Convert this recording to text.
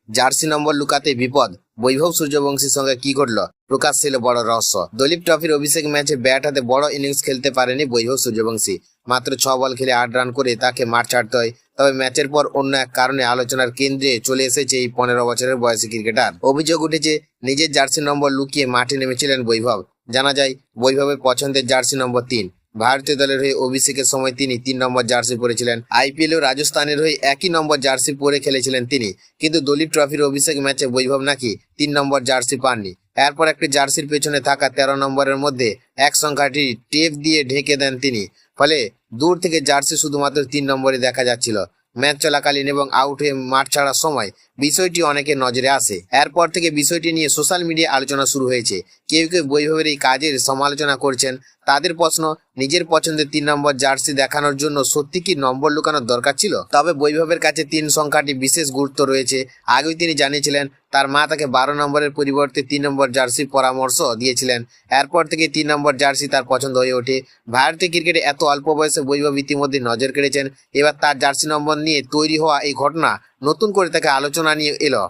Jersey নম্বর লুকাতে বিপদ, বৈভব সূর্যবংশীর সঙ্গে কি ঘটল, প্রকাশ ছিল বড় রহস্য। দলীপ ট্রফির অভিষেক ম্যাচে ব্যাট হাতে বড় ইনিংস খেলতে পারেনি বৈভব সূর্যবংশী। মাত্র 6 বল খেলে 8 রান করে তাকে মাঠ ছাড়তে হয়। তবে ম্যাচের পর অন্য এক কারণে আলোচনার কেন্দ্রে চলে এসেছে এই 15 বছরের বয়সী ক্রিকেটার। অভিযোগ উঠেছে নিজের জার্সি নম্বর লুকিয়ে মাঠে নেমেছিলেন বৈভব। জানা যায় বৈভবের পছন্দের জার্সি নম্বর 3। ভারতীয় দলের হয়ে অভিষেকের সময় তিনি 3 নম্বর জার্সি পরেছিলেন। আইপিএল ও রাজস্থানের হয়ে একই নম্বর জার্সি পরে খেলেছিলেন তিনি। কিন্তু দলীপ ট্রফির অভিষেক ম্যাচে বৈভব নাকি 3 নম্বর জার্সি পাননি। এরপর একটি জার্সির পেছনে থাকা 13 নম্বরের মধ্যে এক সংখ্যাটি টেপ দিয়ে ঢেকে দেন তিনি। ফলে দূর থেকে জার্সি শুধুমাত্র 3 নম্বরে দেখা যাচ্ছিল। ম্যাচ চলাকালীন এবং আউট হয়ে মাঠ ছাড়ার সময় বিষয়টি অনেকের নজরে আসে। এরপর থেকে বিষয়টি নিয়ে সোশ্যাল মিডিয়ায় আলোচনা শুরু হয়েছে। কেউ কেউ বৈভবের এই কাজের সমালোচনা করছেন। তাদের প্রশ্ন, নিজের পছন্দের 3 নম্বর জার্সি দেখানোর জন্য সত্যি কি নম্বর লুকানোর দরকার ছিল? তবে বৈভবের কাছে 3 সংখ্যাটি বিশেষ গুরুত্ব রয়েছে। আগেই তিনি জানিয়েছিলেন তার মা তাকে 12 নম্বরের পরিবর্তে 3 নম্বর জার্সির পরামর্শ দিয়েছিলেন। এরপর থেকে 3 নম্বর জার্সি তার পছন্দ হয়ে ওঠে। ভারতীয় ক্রিকেটে এত অল্প বয়সে বৈভব ইতিমধ্যে নজর কেড়েছেন। এবার তার জার্সি নম্বর নিয়ে তৈরি হওয়া এই ঘটনা নতুন করে তাকে আলোচনা নিয়ে এলো।